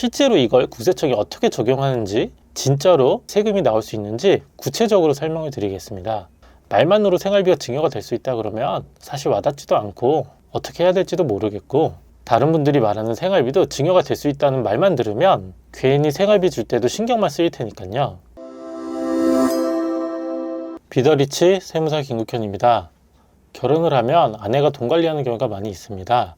실제로 이걸 국세청이 어떻게 적용하는지, 진짜로 세금이 나올 수 있는지 구체적으로 설명을 드리겠습니다. 말만으로 생활비가 증여가 될 수 있다 그러면 사실 와닿지도 않고 어떻게 해야 될지도 모르겠고, 다른 분들이 말하는 생활비도 증여가 될 수 있다는 말만 들으면 괜히 생활비 줄 때도 신경만 쓰일 테니까요. 비더리치 세무사 김국현입니다. 결혼을 하면 아내가 돈 관리하는 경우가 많이 있습니다.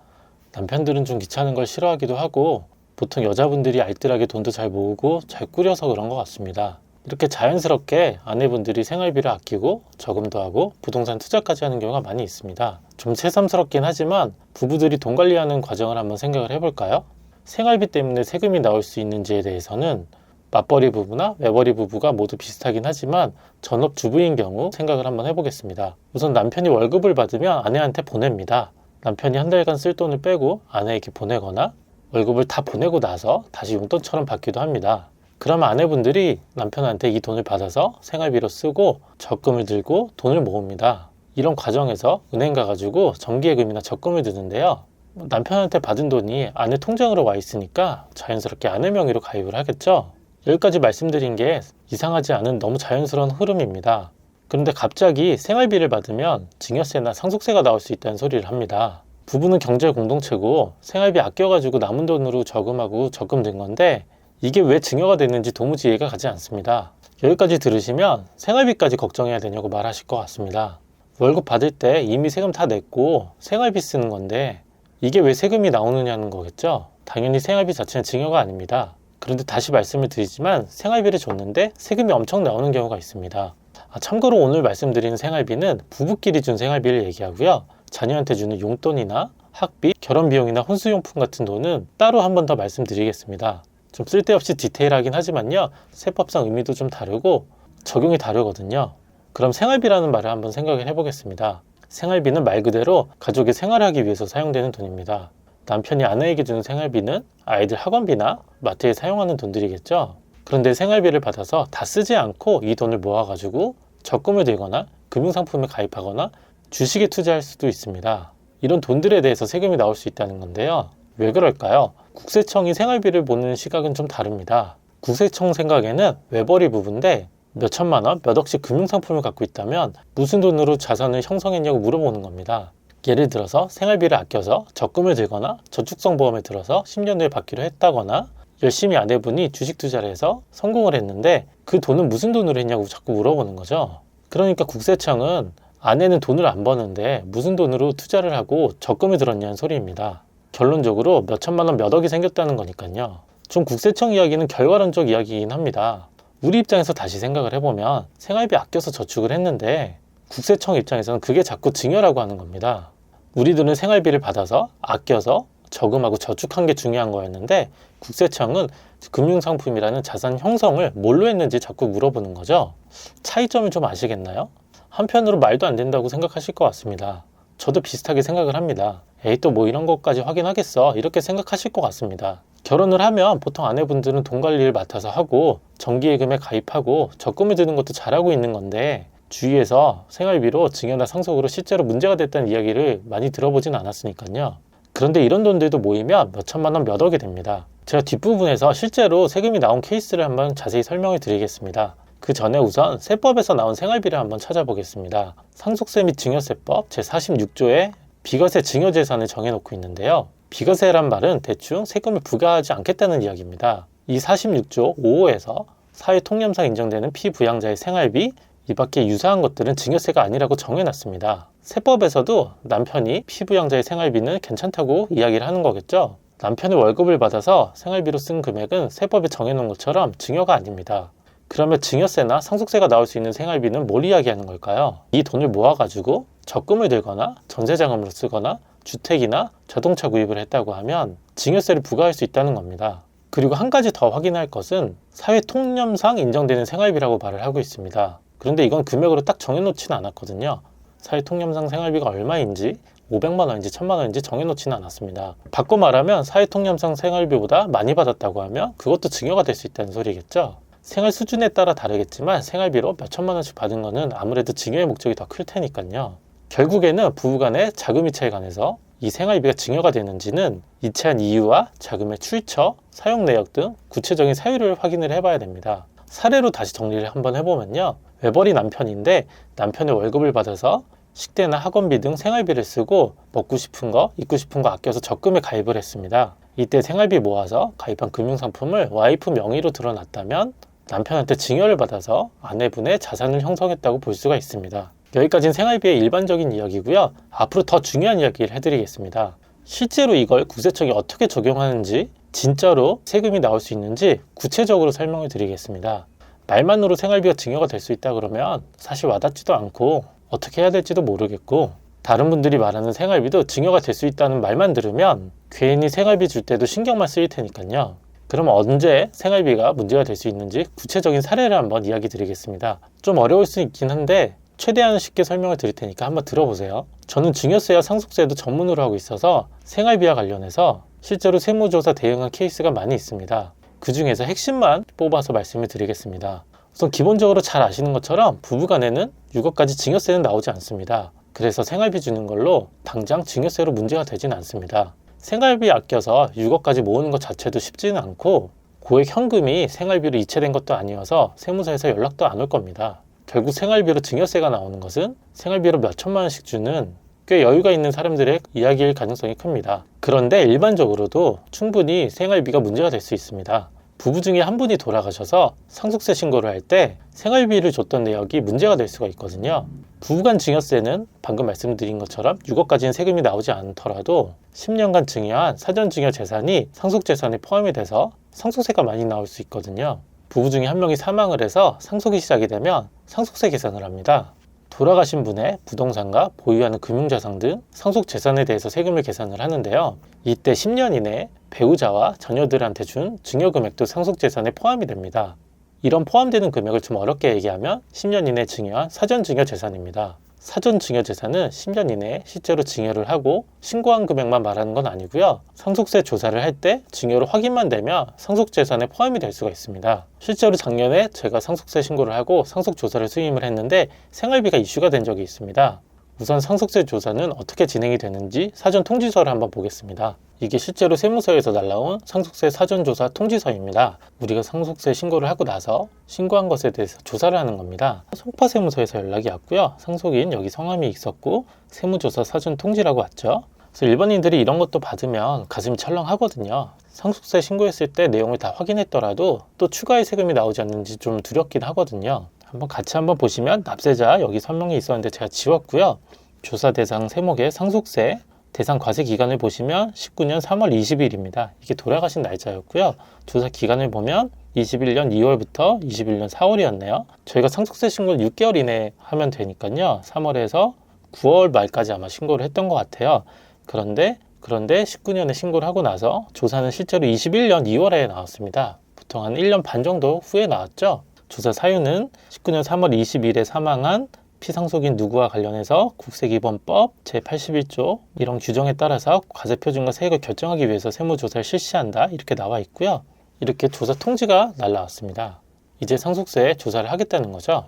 남편들은 좀 귀찮은 걸 싫어하기도 하고, 보통 여자분들이 알뜰하게 돈도 잘 모으고 잘 꾸려서 그런 것 같습니다. 이렇게 자연스럽게 아내분들이 생활비를 아끼고 저금도 하고 부동산 투자까지 하는 경우가 많이 있습니다. 좀 새삼스럽긴 하지만 부부들이 돈 관리하는 과정을 한번 생각을 해볼까요? 생활비 때문에 세금이 나올 수 있는지에 대해서는 맞벌이 부부나 외벌이 부부가 모두 비슷하긴 하지만 전업주부인 경우 생각을 한번 해보겠습니다. 우선 남편이 월급을 받으면 아내한테 보냅니다. 남편이 한 달간 쓸 돈을 빼고 아내에게 보내거나 월급을 다 보내고 나서 다시 용돈처럼 받기도 합니다. 그러면 아내분들이 남편한테 이 돈을 받아서 생활비로 쓰고 적금을 들고 돈을 모읍니다. 이런 과정에서 은행 가가지고 정기예금이나 적금을 드는데요. 남편한테 받은 돈이 아내 통장으로 와 있으니까 자연스럽게 아내 명의로 가입을 하겠죠. 여기까지 말씀드린 게 이상하지 않은 너무 자연스러운 흐름입니다. 그런데 갑자기 생활비를 받으면 증여세나 상속세가 나올 수 있다는 소리를 합니다. 부부는 경제 공동체고 생활비 아껴가지고 남은 돈으로 저금하고 적금 든 건데 이게 왜 증여가 됐는지 도무지 이해가 가지 않습니다. 여기까지 들으시면 생활비까지 걱정해야 되냐고 말하실 것 같습니다. 월급 받을 때 이미 세금 다 냈고 생활비 쓰는 건데 이게 왜 세금이 나오느냐는 거겠죠? 당연히 생활비 자체는 증여가 아닙니다. 그런데 다시 말씀을 드리지만 생활비를 줬는데 세금이 엄청 나오는 경우가 있습니다. 참고로 오늘 말씀드리는 생활비는 부부끼리 준 생활비를 얘기하고요. 자녀한테 주는 용돈이나 학비, 결혼비용이나 혼수용품 같은 돈은 따로 한 번 더 말씀드리겠습니다. 좀 쓸데없이 디테일하긴 하지만요. 세법상 의미도 좀 다르고 적용이 다르거든요. 그럼 생활비라는 말을 한번 생각을 해보겠습니다. 생활비는 말 그대로 가족이 생활하기 위해서 사용되는 돈입니다. 남편이 아내에게 주는 생활비는 아이들 학원비나 마트에 사용하는 돈들이겠죠. 그런데 생활비를 받아서 다 쓰지 않고 이 돈을 모아가지고 적금을 들거나 금융상품에 가입하거나 주식에 투자할 수도 있습니다. 이런 돈들에 대해서 세금이 나올 수 있다는 건데요. 왜 그럴까요? 국세청이 생활비를 보는 시각은 좀 다릅니다. 국세청 생각에는 외벌이 부부인데 몇 천만 원, 몇 억씩 금융상품을 갖고 있다면 무슨 돈으로 자산을 형성했냐고 물어보는 겁니다. 예를 들어서 생활비를 아껴서 적금을 들거나 저축성 보험에 들어서 10년 후에 받기로 했다거나 열심히 아내분이 주식 투자를 해서 성공을 했는데 그 돈은 무슨 돈으로 했냐고 자꾸 물어보는 거죠. 그러니까 국세청은 아내는 돈을 안 버는데 무슨 돈으로 투자를 하고 적금을 들었냐는 소리입니다. 결론적으로 몇 천만 원, 몇 억이 생겼다는 거니까요. 좀 국세청 이야기는 결과론적 이야기이긴 합니다. 우리 입장에서 다시 생각을 해보면 생활비 아껴서 저축을 했는데 국세청 입장에서는 그게 자꾸 증여라고 하는 겁니다. 우리들은 생활비를 받아서 아껴서 저금하고 저축한 게 중요한 거였는데 국세청은 금융상품이라는 자산 형성을 뭘로 했는지 자꾸 물어보는 거죠. 차이점을 좀 아시겠나요? 한편으로 말도 안 된다고 생각하실 것 같습니다. 저도 비슷하게 생각을 합니다. 에이 또 뭐 이런 것까지 확인하겠어 이렇게 생각하실 것 같습니다. 결혼을 하면 보통 아내분들은 돈 관리를 맡아서 하고 정기예금에 가입하고 적금을 드는 것도 잘하고 있는 건데 주위에서 생활비로 증여나 상속으로 실제로 문제가 됐다는 이야기를 많이 들어보진 않았으니까요. 그런데 이런 돈들도 모이면 몇 천만 원, 몇 억이 됩니다. 제가 뒷부분에서 실제로 세금이 나온 케이스를 한번 자세히 설명을 드리겠습니다. 그 전에 우선 세법에서 나온 생활비를 한번 찾아보겠습니다. 상속세 및 증여세법 제46조에 비과세 증여재산을 정해놓고 있는데요. 비과세란 말은 대충 세금을 부과하지 않겠다는 이야기입니다. 이 46조 5호에서 사회통념상 인정되는 피부양자의 생활비, 이 밖에 유사한 것들은 증여세가 아니라고 정해놨습니다. 세법에서도 남편이 피부양자의 생활비는 괜찮다고 이야기를 하는 거겠죠. 남편의 월급을 받아서 생활비로 쓴 금액은 세법에 정해놓은 것처럼 증여가 아닙니다. 그러면 증여세나 상속세가 나올 수 있는 생활비는 뭘 이야기하는 걸까요? 이 돈을 모아가지고 적금을 들거나 전세자금으로 쓰거나 주택이나 자동차 구입을 했다고 하면 증여세를 부과할 수 있다는 겁니다. 그리고 한 가지 더 확인할 것은 사회통념상 인정되는 생활비라고 말을 하고 있습니다. 그런데 이건 금액으로 딱 정해놓지는 않았거든요. 사회통념상 생활비가 얼마인지 500만 원인지 1000만 원인지 정해놓지는 않았습니다. 바꿔 말하면 사회통념상 생활비보다 많이 받았다고 하면 그것도 증여가 될 수 있다는 소리겠죠. 생활 수준에 따라 다르겠지만 생활비로 몇 천만 원씩 받은 거는 아무래도 증여의 목적이 더 클 테니까요. 결국에는 부부간의 자금 이체에 관해서 이 생활비가 증여가 되는지는 이체한 이유와 자금의 출처, 사용 내역 등 구체적인 사유를 확인을 해봐야 됩니다. 사례로 다시 정리를 한번 해보면요. 외벌이 남편인데 남편의 월급을 받아서 식대나 학원비 등 생활비를 쓰고 먹고 싶은 거, 입고 싶은 거 아껴서 적금에 가입을 했습니다. 이때 생활비 모아서 가입한 금융상품을 와이프 명의로 드러났다면 남편한테 증여를 받아서 아내분의 자산을 형성했다고 볼 수가 있습니다. 여기까지는 생활비의 일반적인 이야기고요. 앞으로 더 중요한 이야기를 해드리겠습니다. 실제로 이걸 국세청이 어떻게 적용하는지, 진짜로 세금이 나올 수 있는지 구체적으로 설명을 드리겠습니다. 말만으로 생활비가 증여가 될 수 있다 그러면 사실 와닿지도 않고 어떻게 해야 될지도 모르겠고, 다른 분들이 말하는 생활비도 증여가 될 수 있다는 말만 들으면 괜히 생활비 줄 때도 신경만 쓰일 테니까요. 그럼 언제 생활비가 문제가 될 수 있는지 구체적인 사례를 한번 이야기 드리겠습니다. 좀 어려울 수 있긴 한데 최대한 쉽게 설명을 드릴 테니까 한번 들어보세요. 저는 증여세와 상속세도 전문으로 하고 있어서 생활비와 관련해서 실제로 세무조사 대응한 케이스가 많이 있습니다. 그 중에서 핵심만 뽑아서 말씀을 드리겠습니다. 우선 기본적으로 잘 아시는 것처럼 부부간에는 6억까지 증여세는 나오지 않습니다. 그래서 생활비 주는 걸로 당장 증여세로 문제가 되진 않습니다. 생활비 아껴서 6억까지 모으는 것 자체도 쉽지는 않고 고액 현금이 생활비로 이체된 것도 아니어서 세무서에서 연락도 안 올 겁니다. 결국 생활비로 증여세가 나오는 것은 생활비로 몇 천만 원씩 주는 꽤 여유가 있는 사람들의 이야기일 가능성이 큽니다. 그런데 일반적으로도 충분히 생활비가 문제가 될 수 있습니다. 부부 중에 한 분이 돌아가셔서 상속세 신고를 할 때 생활비를 줬던 내역이 문제가 될 수가 있거든요. 부부간 증여세는 방금 말씀드린 것처럼 6억까지는 세금이 나오지 않더라도 10년간 증여한 사전증여 재산이 상속재산에 포함이 돼서 상속세가 많이 나올 수 있거든요. 부부 중에 한 명이 사망을 해서 상속이 시작이 되면 상속세 계산을 합니다. 돌아가신 분의 부동산과 보유하는 금융자산 등 상속재산에 대해서 세금을 계산을 하는데요. 이때 10년 이내에 배우자와 자녀들한테 준 증여금액도 상속재산에 포함이 됩니다. 이런 포함되는 금액을 좀 어렵게 얘기하면 10년 이내에 증여한 사전증여재산입니다. 사전증여재산은 10년 이내에 실제로 증여를 하고 신고한 금액만 말하는 건 아니고요. 상속세 조사를 할 때 증여로 확인만 되면 상속재산에 포함이 될 수가 있습니다. 실제로 작년에 제가 상속세 신고를 하고 상속조사를 수임을 했는데 생활비가 이슈가 된 적이 있습니다. 우선 상속세 조사는 어떻게 진행이 되는지 사전 통지서를 한번 보겠습니다. 이게 실제로 세무서에서 날라온 상속세 사전조사 통지서입니다. 우리가 상속세 신고를 하고 나서 신고한 것에 대해서 조사를 하는 겁니다. 송파세무서에서 연락이 왔고요. 상속인 여기 성함이 있었고 세무조사 사전 통지라고 왔죠. 그래서 일반인들이 이런 것도 받으면 가슴이 철렁하거든요. 상속세 신고했을 때 내용을 다 확인했더라도 또 추가의 세금이 나오지 않는지 좀 두렵긴 하거든요. 같이 한번 보시면 납세자 여기 설명이 있었는데 제가 지웠고요. 조사 대상 세목의 상속세 대상 과세 기간을 보시면 19년 3월 20일입니다. 이게 돌아가신 날짜였고요. 조사 기간을 보면 21년 2월부터 21년 4월이었네요. 저희가 상속세 신고를 6개월 이내에 하면 되니까요. 3월에서 9월 말까지 아마 신고를 했던 것 같아요. 그런데 19년에 신고를 하고 나서 조사는 실제로 21년 2월에 나왔습니다. 보통 한 1년 반 정도 후에 나왔죠. 조사 사유는 19년 3월 20일에 사망한 피상속인 누구와 관련해서 국세기본법 제81조 이런 규정에 따라서 과세표준과 세액을 결정하기 위해서 세무조사를 실시한다 이렇게 나와 있고요. 이렇게 조사 통지가 날라왔습니다. 이제 상속세 조사를 하겠다는 거죠.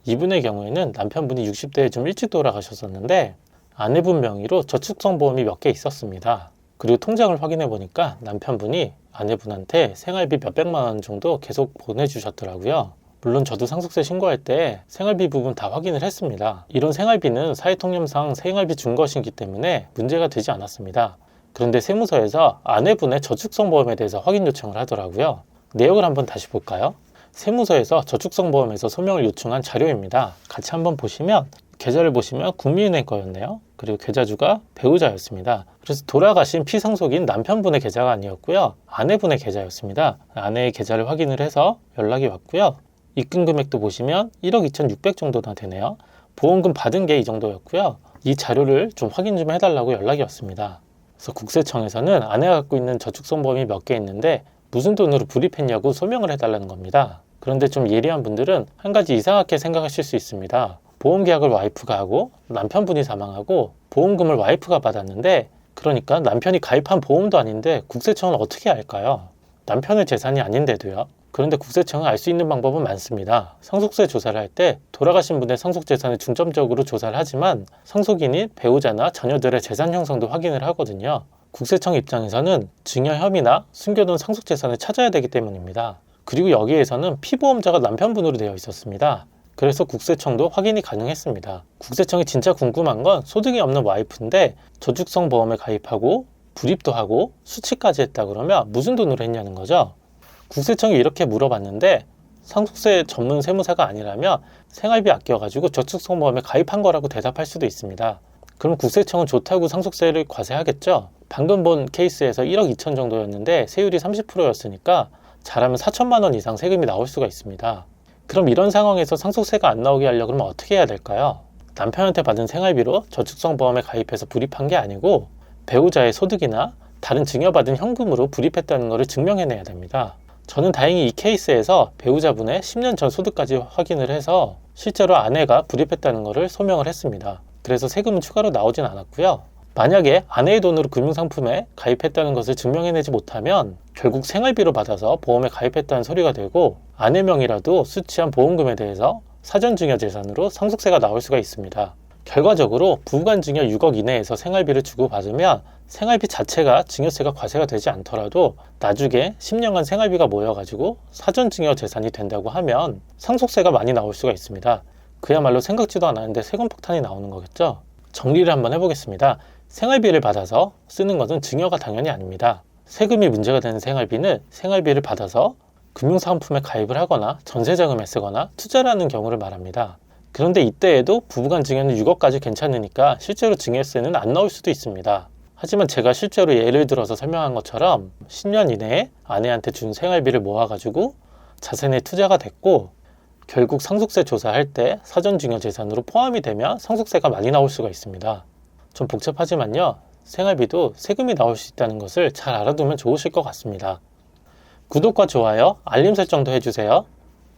이분의 경우에는 남편분이 60대에 좀 일찍 돌아가셨었는데 아내분 명의로 저축성 보험이 몇 개 있었습니다. 그리고 통장을 확인해 보니까 남편분이 아내분한테 생활비 몇백만 원 정도 계속 보내주셨더라고요. 물론 저도 상속세 신고할 때 생활비 부분 다 확인을 했습니다. 이런 생활비는 사회통념상 생활비 준 것이기 때문에 문제가 되지 않았습니다. 그런데 세무서에서 아내분의 저축성 보험에 대해서 확인 요청을 하더라고요. 내역을 한번 다시 볼까요? 세무서에서 저축성 보험에서 소명을 요청한 자료입니다. 같이 한번 보시면 계좌를 보시면 국민은행 거였네요. 그리고 계좌주가 배우자였습니다. 그래서 돌아가신 피상속인 남편분의 계좌가 아니었고요. 아내분의 계좌였습니다. 아내의 계좌를 확인을 해서 연락이 왔고요. 입금 금액도 보시면 1억 2,600 정도나 되네요. 보험금 받은 게 이 정도였고요. 이 자료를 좀 확인 좀 해달라고 연락이 왔습니다. 그래서 국세청에서는 아내가 갖고 있는 저축성 보험이 몇 개 있는데 무슨 돈으로 불입했냐고 소명을 해달라는 겁니다. 그런데 좀 예리한 분들은 한 가지 이상하게 생각하실 수 있습니다. 보험 계약을 와이프가 하고 남편분이 사망하고 보험금을 와이프가 받았는데 그러니까 남편이 가입한 보험도 아닌데 국세청은 어떻게 알까요? 남편의 재산이 아닌데도요. 그런데 국세청은 알 수 있는 방법은 많습니다. 상속세 조사를 할 때 돌아가신 분의 상속 재산을 중점적으로 조사를 하지만 상속인인 배우자나 자녀들의 재산 형성도 확인을 하거든요. 국세청 입장에서는 증여 혐의나 숨겨둔 상속 재산을 찾아야 되기 때문입니다. 그리고 여기에서는 피보험자가 남편분으로 되어 있었습니다. 그래서 국세청도 확인이 가능했습니다. 국세청이 진짜 궁금한 건 소득이 없는 와이프인데 저축성 보험에 가입하고 불입도 하고 수취까지 했다 그러면 무슨 돈으로 했냐는 거죠. 국세청이 이렇게 물어봤는데 상속세 전문 세무사가 아니라면 생활비 아껴가지고 저축성 보험에 가입한 거라고 대답할 수도 있습니다. 그럼 국세청은 좋다고 상속세를 과세하겠죠? 방금 본 케이스에서 1억 2천 정도였는데 세율이 30%였으니까 잘하면 4천만 원 이상 세금이 나올 수가 있습니다. 그럼 이런 상황에서 상속세가 안 나오게 하려고 그러면 어떻게 해야 될까요? 남편한테 받은 생활비로 저축성 보험에 가입해서 불입한 게 아니고 배우자의 소득이나 다른 증여받은 현금으로 불입했다는 것을 증명해내야 됩니다. 저는 다행히 이 케이스에서 배우자분의 10년 전 소득까지 확인을 해서 실제로 아내가 불입했다는 것을 소명을 했습니다. 그래서 세금은 추가로 나오진 않았고요. 만약에 아내의 돈으로 금융상품에 가입했다는 것을 증명해내지 못하면 결국 생활비로 받아서 보험에 가입했다는 소리가 되고 아내 명의라도 수취한 보험금에 대해서 사전증여 재산으로 상속세가 나올 수가 있습니다. 결과적으로 부부간 증여 6억 이내에서 생활비를 주고받으면 생활비 자체가 증여세가 과세가 되지 않더라도 나중에 10년간 생활비가 모여가지고 사전증여 재산이 된다고 하면 상속세가 많이 나올 수가 있습니다. 그야말로 생각지도 않았는데 세금 폭탄이 나오는 거겠죠. 정리를 한번 해보겠습니다. 생활비를 받아서 쓰는 것은 증여가 당연히 아닙니다. 세금이 문제가 되는 생활비는 생활비를 받아서 금융상품에 가입을 하거나 전세자금에 쓰거나 투자를 하는 경우를 말합니다. 그런데 이때에도 부부간 증여는 6억까지 괜찮으니까 실제로 증여세는 안 나올 수도 있습니다. 하지만 제가 실제로 예를 들어서 설명한 것처럼 10년 이내에 아내한테 준 생활비를 모아가지고 자산에 투자가 됐고 결국 상속세 조사할 때 사전증여 재산으로 포함이 되면 상속세가 많이 나올 수가 있습니다. 좀 복잡하지만요. 생활비도 세금이 나올 수 있다는 것을 잘 알아두면 좋으실 것 같습니다. 구독과 좋아요, 알림 설정도 해주세요.